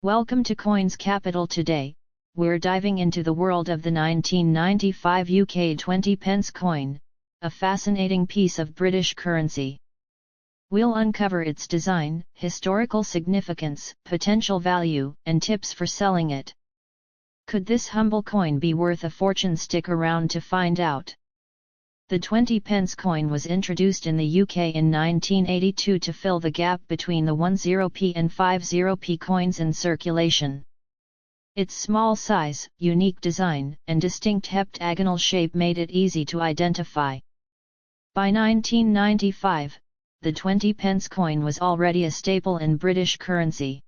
Welcome to Coins Capital. Today, we're diving into the world of the 1995 UK 20 pence coin, a fascinating piece of British currency. We'll uncover its design, historical significance, potential value, and tips for selling it. Could this humble coin be worth a fortune? Stick around to find out. The 20 pence coin was introduced in the UK in 1982 to fill the gap between the 10p and 50p coins in circulation. Its small size, unique design, and distinct heptagonal shape made it easy to identify. By 1995, the 20 pence coin was already a staple in British currency.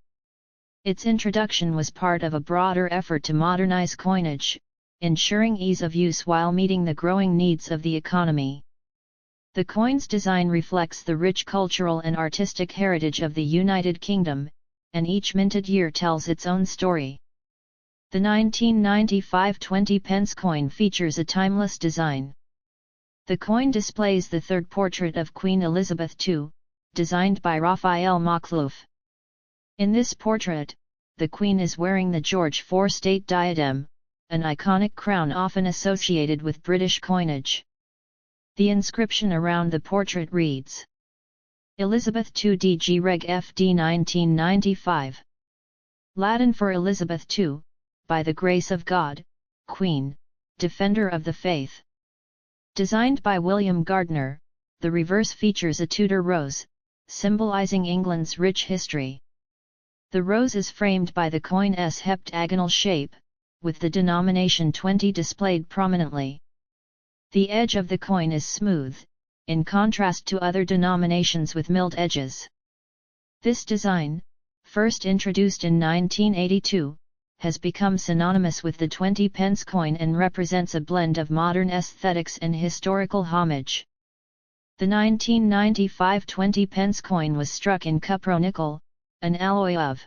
Its introduction was part of a broader effort to modernise coinage, ensuring ease of use while meeting the growing needs of the economy. The coin's design reflects the rich cultural and artistic heritage of the United Kingdom, and each minted year tells its own story. The 1995 20 pence coin features a timeless design. The coin displays the third portrait of Queen Elizabeth II, designed by Raphael Mouklouf. In this portrait, the Queen is wearing the George IV state diadem, an iconic crown often associated with British coinage. The inscription around the portrait reads: Elizabeth II DG Reg FD 1995. Latin for Elizabeth II, by the grace of God, Queen, Defender of the Faith. Designed by William Gardner, the reverse features a Tudor rose, symbolizing England's rich history. The rose is framed by the coin's heptagonal shape, with the denomination 20 displayed prominently. The edge of the coin is smooth, in contrast to other denominations with milled edges. This design, first introduced in 1982, has become synonymous with the 20 pence coin and represents a blend of modern aesthetics and historical homage. The 1995 20 pence coin was struck in cupro-nickel, an alloy of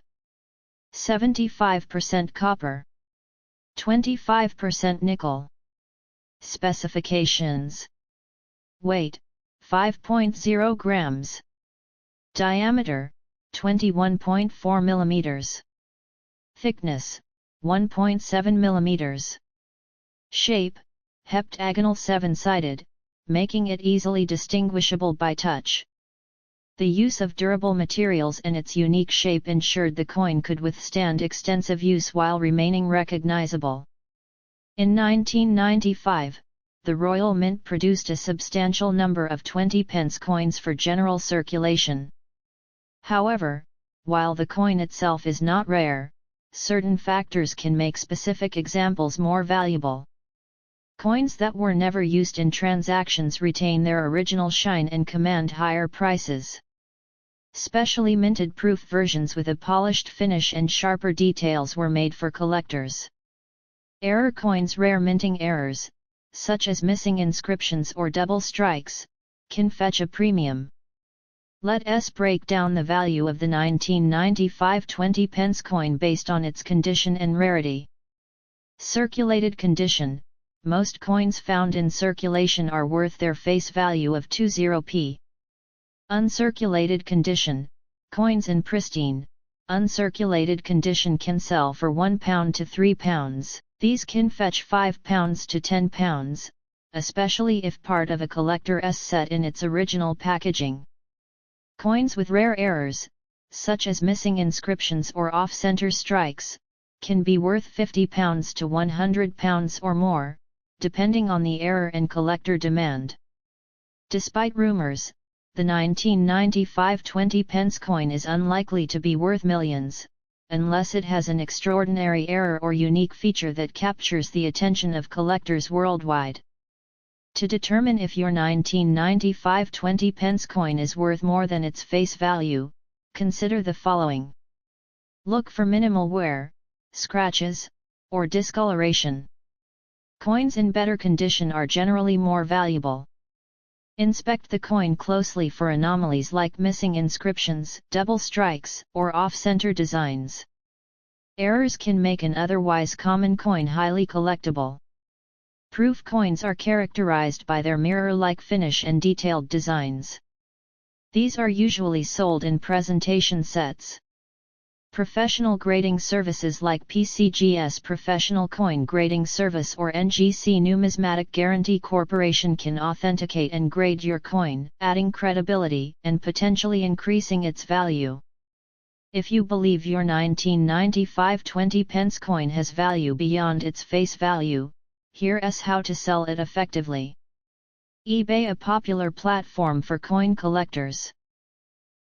75% copper, 25% nickel. Specifications: weight, 5.0 grams. Diameter, 21.4 mm. Thickness, 1.7 mm. Shape, heptagonal 7-sided, making it easily distinguishable by touch. The use of durable materials and its unique shape ensured the coin could withstand extensive use while remaining recognizable. In 1995, the Royal Mint produced a substantial number of 20 pence coins for general circulation. However, while the coin itself is not rare, certain factors can make specific examples more valuable. Coins that were never used in transactions retain their original shine and command higher prices. Specially minted proof versions with a polished finish and sharper details were made for collectors. Error coins: rare minting errors, such as missing inscriptions or double strikes, can fetch a premium. Let us break down the value of the 1995 20 pence coin based on its condition and rarity. Circulated condition: most coins found in circulation are worth their face value of 20p. Uncirculated condition: coins in pristine, uncirculated condition can sell for £1 to £3. These can fetch £5 to £10, especially if part of a collector's set in its original packaging. Coins with rare errors, such as missing inscriptions or off-center strikes, can be worth £50 to £100 or more, depending on the error and collector demand. Despite rumours, the 1995 20 pence coin is unlikely to be worth millions, unless it has an extraordinary error or unique feature that captures the attention of collectors worldwide. To determine if your 1995 20 pence coin is worth more than its face value, consider the following. Look for minimal wear, scratches, or discoloration. Coins in better condition are generally more valuable. Inspect the coin closely for anomalies like missing inscriptions, double strikes, or off-center designs. Errors can make an otherwise common coin highly collectible. Proof coins are characterized by their mirror-like finish and detailed designs. These are usually sold in presentation sets. Professional grading services like PCGS Professional Coin Grading Service or NGC Numismatic Guarantee Corporation can authenticate and grade your coin, adding credibility and potentially increasing its value. If you believe your 1995 20 pence coin has value beyond its face value, here's how to sell it effectively. eBay, a popular platform for coin collectors.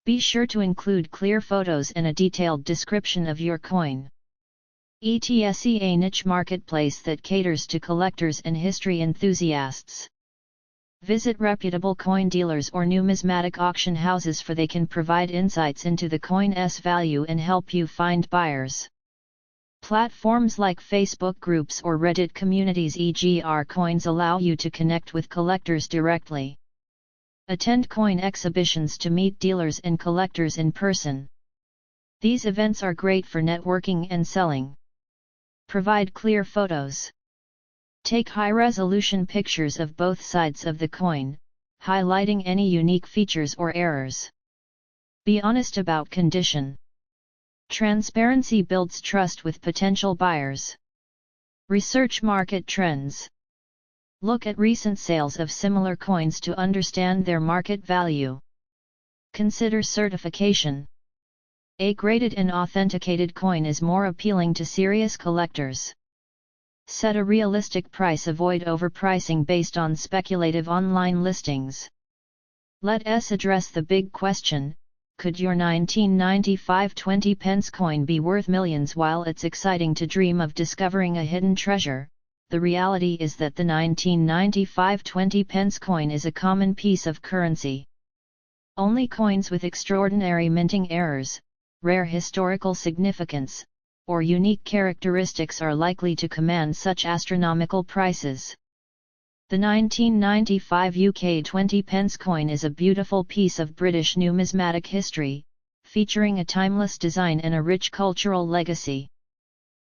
Be sure to include clear photos and a detailed description of your coin. Etsy, a niche marketplace that caters to collectors and history enthusiasts. Visit reputable coin dealers or numismatic auction houses for they can provide insights into the coin's value and help you find buyers. Platforms like Facebook groups or Reddit communities e.g. rcoins allow you to connect with collectors directly. Attend coin exhibitions to meet dealers and collectors in person. These events are great for networking and selling. Provide clear photos. Take high-resolution pictures of both sides of the coin, highlighting any unique features or errors. Be honest about condition. Transparency builds trust with potential buyers. Research market trends. Look at recent sales of similar coins to understand their market value. Consider certification. A graded and authenticated coin is more appealing to serious collectors. Set a realistic price. Avoid overpricing based on speculative online listings. Let us address the big question: could your 1995 20 pence coin be worth millions? While it's exciting to dream of discovering a hidden treasure, the reality is that the 1995 20 pence coin is a common piece of currency. Only coins with extraordinary minting errors, rare historical significance, or unique characteristics are likely to command such astronomical prices. The 1995 UK 20 pence coin is a beautiful piece of British numismatic history, featuring a timeless design and a rich cultural legacy.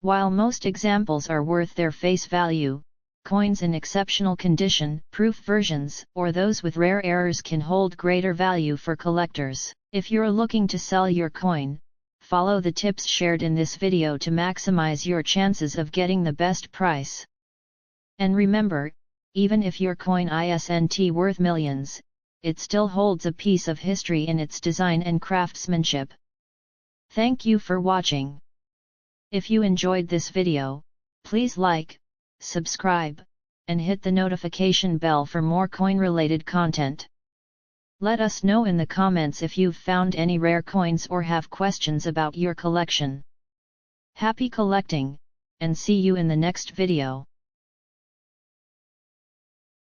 While most examples are worth their face value, coins in exceptional condition, proof versions, or those with rare errors can hold greater value for collectors. If you're looking to sell your coin, follow the tips shared in this video to maximize your chances of getting the best price. And remember, even if your coin isn't worth millions, it still holds a piece of history in its design and craftsmanship. Thank you for watching. If you enjoyed this video, please like, subscribe, and hit the notification bell for more coin-related content. Let us know in the comments if you've found any rare coins or have questions about your collection. Happy collecting, and see you in the next video.